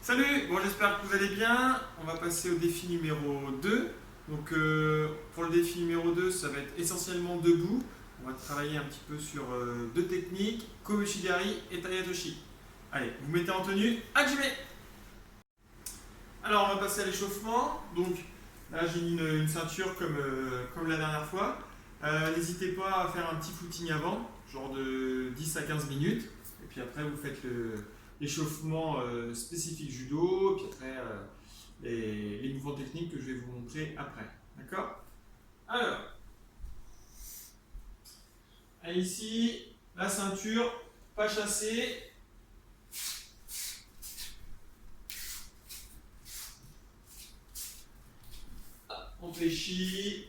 Salut, bon j'espère que vous allez bien. On va passer au défi numéro 2. Donc pour le défi numéro 2, ça va être essentiellement debout. On va travailler un petit peu sur deux techniques, Kobushigari et Tayatoshi. Allez, vous mettez en tenue, hajime. Alors on va passer à l'échauffement. Donc là j'ai mis une ceinture comme la dernière fois. N'hésitez pas à faire un petit footing avant, genre de 10 à 15 minutes. Et puis après vous faites l'échauffement spécifique judo, puis après les mouvements techniques que je vais vous montrer après. D'accord? Alors, ici, la ceinture, pas chassée. On fléchit.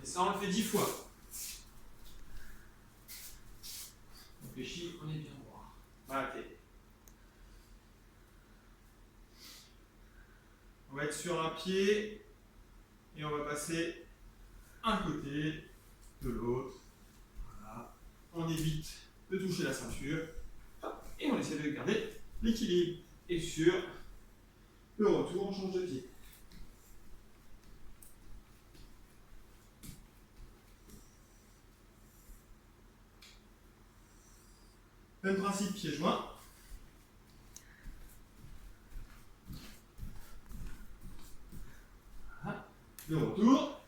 Et ça, on le fait 10 fois. On fléchit, on est bien droit. Voilà, ok. On va être sur un pied et on va passer un côté de l'autre. Voilà. On évite de toucher la ceinture et on essaie de garder l'équilibre. Et sur le retour, on change de pied. Même principe, pieds joints. Voilà. Le retour.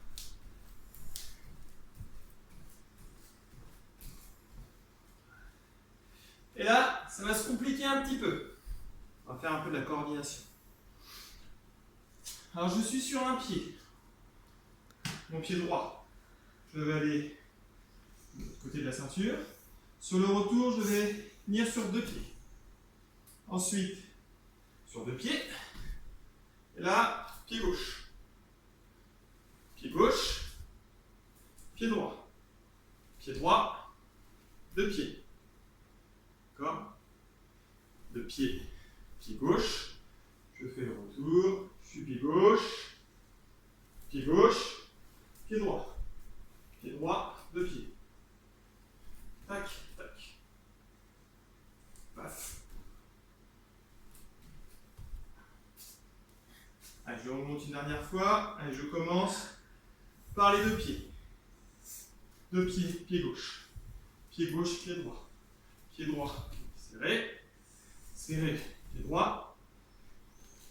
Et là, ça va se compliquer un petit peu. On va faire un peu de la coordination. Alors, je suis sur un pied. Mon pied droit. Je vais aller de l'autre côté de la ceinture. Sur le retour, je vais venir sur deux pieds. Ensuite, sur deux pieds. Et là, pied gauche. Pied gauche. Pied droit. Pied droit. Deux pieds. D'accord? Deux pieds. Pied gauche. Je fais le retour. Je suis pied gauche. Pied gauche. Pied droit. Pied droit. Deux pieds. Tac, tac. Paf. Allez, je remonte une dernière fois. Allez, je commence par les deux pieds. Deux pieds, pied gauche. Pied gauche, pied droit. Pied droit, serré. Serré, pied droit.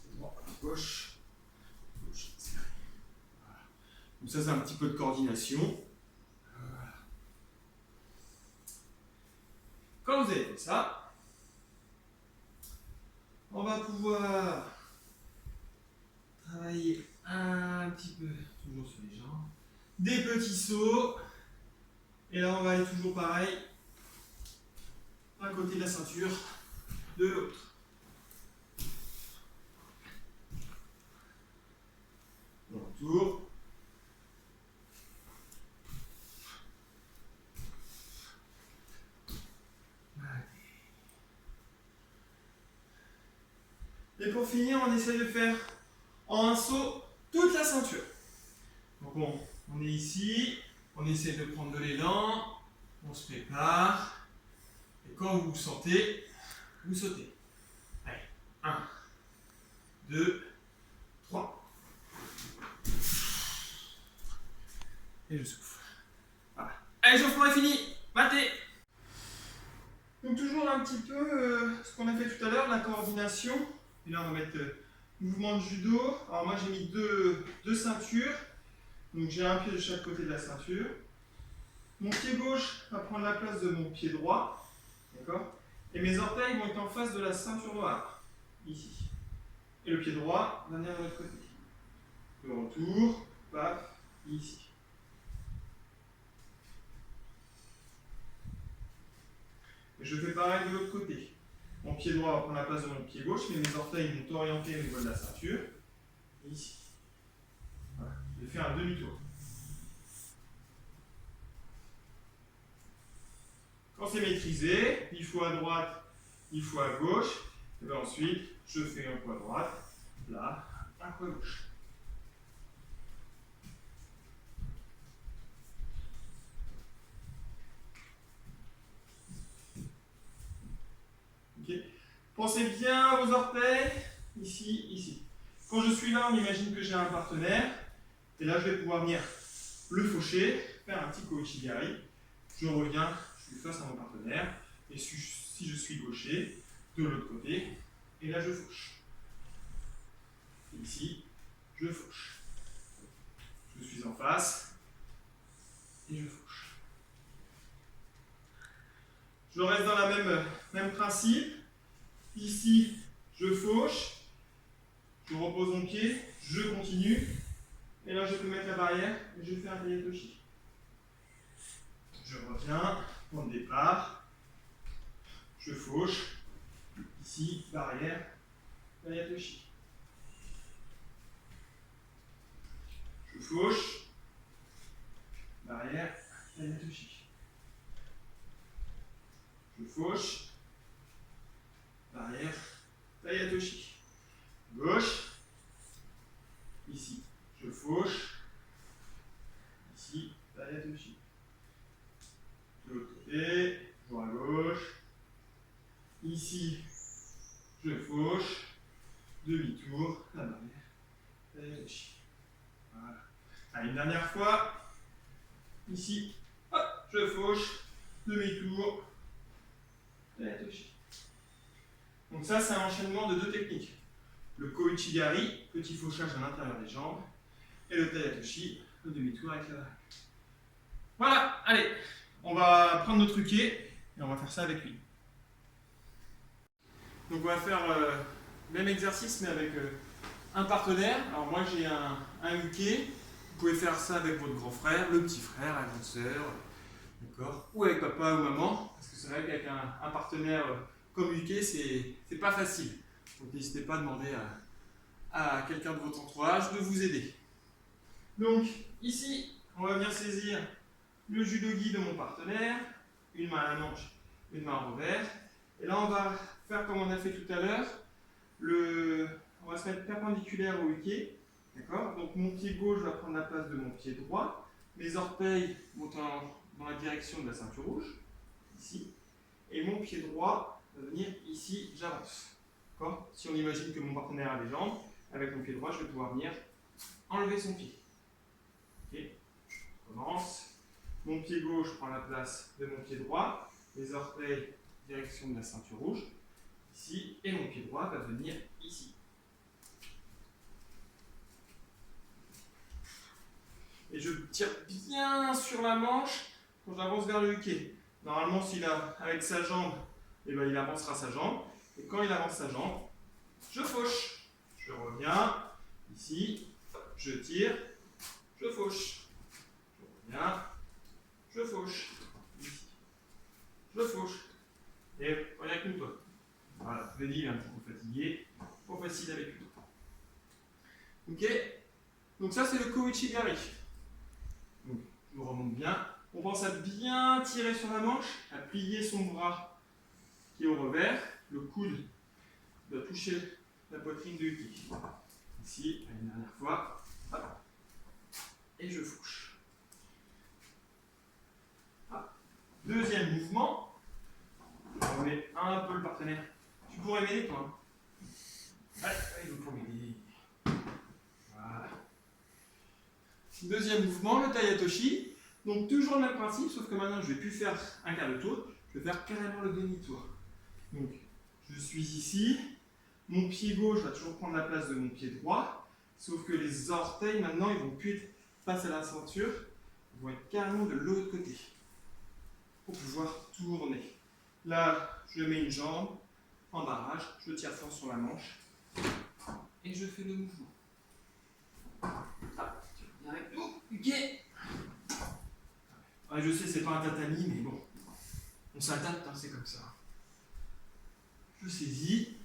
Pied droit, gauche. Gauche, serré. Voilà. Donc ça, c'est un petit peu de coordination. Voilà. Quand vous avez fait ça, on va pouvoir travailler un petit peu, toujours sur les jambes. Des petits sauts. Et là, on va aller toujours pareil. D'un côté de la ceinture, de l'autre. Retour. Et pour finir, on essaie de faire en un saut toute la ceinture. Donc on est ici, on essaie de prendre de l'élan, on se prépare, et quand vous vous sentez, vous sautez. Allez, 1, 2, 3. Et je souffle. Voilà. Allez, l'échauffement est fini. Battez. Donc toujours un petit peu ce qu'on a fait tout à l'heure, la coordination. Et là, on va mettre mouvement de judo. Alors moi, j'ai mis deux ceintures. Donc j'ai un pied de chaque côté de la ceinture. Mon pied gauche va prendre la place de mon pied droit. D'accord? Et mes orteils vont être en face de la ceinture noire. Ici. Et le pied droit va venir de l'autre côté. Le retour, paf, ici. Et je fais pareil de l'autre côté. Mon pied droit va prendre la place de mon pied gauche, mais mes orteils vont orienter au niveau de la ceinture. Ici. Voilà. Je vais faire un demi-tour. Quand c'est maîtrisé, il faut à droite, il faut à gauche. Et bien ensuite, je fais un coup à droite, là, un coup à gauche. Pensez bien à vos orteils, ici, ici. Quand je suis là, on imagine que j'ai un partenaire. Et là, je vais pouvoir venir le faucher, faire un petit Kouchigari. Je reviens, je suis face à mon partenaire. Et si je suis gaucher, de l'autre côté. Et là, je fauche. Ici, je fauche. Je suis en face. Et je fauche. Je reste dans le même principe. Ici, je fauche. Je repose mon pied. Je continue. Et là, je peux mettre la barrière et je fais un Tayatoshi. Je reviens, point de départ. Je fauche. Ici, barrière, Tayatoshi. Je fauche. Barrière, Tayatoshi. Je fauche. Barrière, Tayatoshi. Gauche. Ici. Je fauche. Ici, Tayatoshi. De l'autre côté, toujours à gauche. Ici, je fauche. Demi-tour, la barrière, Tayatoshi. Voilà. Allez, une dernière fois. Ici, hop, je fauche. Demi-tour, Tayatoshi. Donc ça, c'est un enchaînement de deux techniques. Le Kouchigari, petit fauchage à l'intérieur des jambes, et le Tayatoshi, le demi-tour avec la barre. Voilà, allez, on va prendre notre uke et on va faire ça avec lui. Donc on va faire le même exercice mais avec un partenaire. Alors moi j'ai un uke, vous pouvez faire ça avec votre grand frère, le petit frère, la grande sœur, d'accord, ou avec papa ou maman, parce que c'est vrai qu'avec un partenaire comme uke, c'est pas facile. Donc n'hésitez pas à demander à quelqu'un de votre entourage de vous aider. Donc ici, on va venir saisir le judogi de mon partenaire, une main à la manche, une main en revers. Et là, on va faire comme on a fait tout à l'heure. On va se mettre perpendiculaire au uke. D'accord. Donc mon pied gauche va prendre la place de mon pied droit. Mes orteils vont dans la direction de la ceinture rouge, ici. Et mon pied droit va venir ici, j'avance. Si on imagine que mon partenaire a des jambes, avec mon pied droit, je vais pouvoir venir enlever son pied. Okay. Je commence. Mon pied gauche prend la place de mon pied droit. Les orteils, direction de la ceinture rouge, ici. Et mon pied droit va venir ici. Et je tire bien sur la manche quand j'avance vers le uke. Normalement, s'il a avec sa jambe, eh ben, il avancera sa jambe. Et quand il avance sa jambe, je fauche. Je reviens ici, je tire, je fauche. Je reviens, je fauche. Ici, je fauche. Et rien qu'une fois. Voilà, Freddy est un petit peu fatigué, pas facile avec lui. Ok. Donc ça c'est le Kouchigari. Donc je remonte bien. On pense à bien tirer sur la manche, à plier son bras qui est au revers. Le coude doit toucher la poitrine de uke. Ici, une dernière fois. Hop. Et je fauche. Hop. Deuxième mouvement. Je remets un peu le partenaire. Tu pourrais m'aider toi. Allez, il faut m'aider. Voilà. Deuxième mouvement, le Tayatoshi. Donc toujours le même principe, sauf que maintenant je ne vais plus faire un quart de tour, je vais faire carrément le demi-tour. Donc je suis ici, mon pied gauche va toujours prendre la place de mon pied droit, sauf que les orteils maintenant ils vont plus être face à la ceinture, ils vont être carrément de l'autre côté pour pouvoir tourner. Là je mets une jambe en barrage, je tire fort sur la manche et je fais le mouvement. Ah, tu viens avec nous, ok. Ouais, je sais, c'est pas un tatami, mais bon, on s'adapte, hein, c'est comme ça. Je saisis.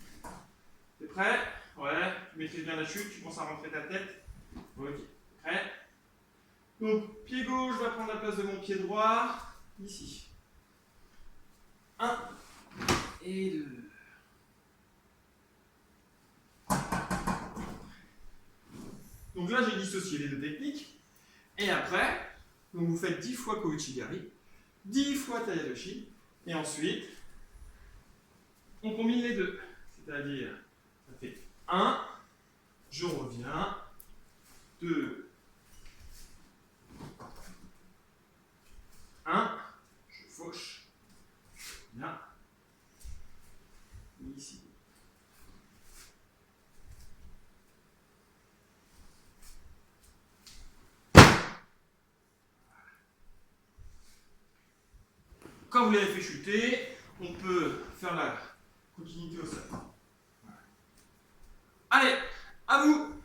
T'es prêt? Ouais, tu maîtrises bien la chute, tu commences à rentrer ta tête. Ok, prêt? Donc, pied gauche va prendre la place de mon pied droit, ici. 1 et 2. Donc là, j'ai dissocié les deux techniques. Et après, donc vous faites 10 fois Kouchigari, 10 fois Tayatoshi, et ensuite, on combine les deux. C'est-à-dire, ça fait 1, je reviens, 2, 1, je fauche, je reviens, ici. Quand vous l'avez fait chuter, on peut faire la continuité au sol. Voilà. Allez, à vous!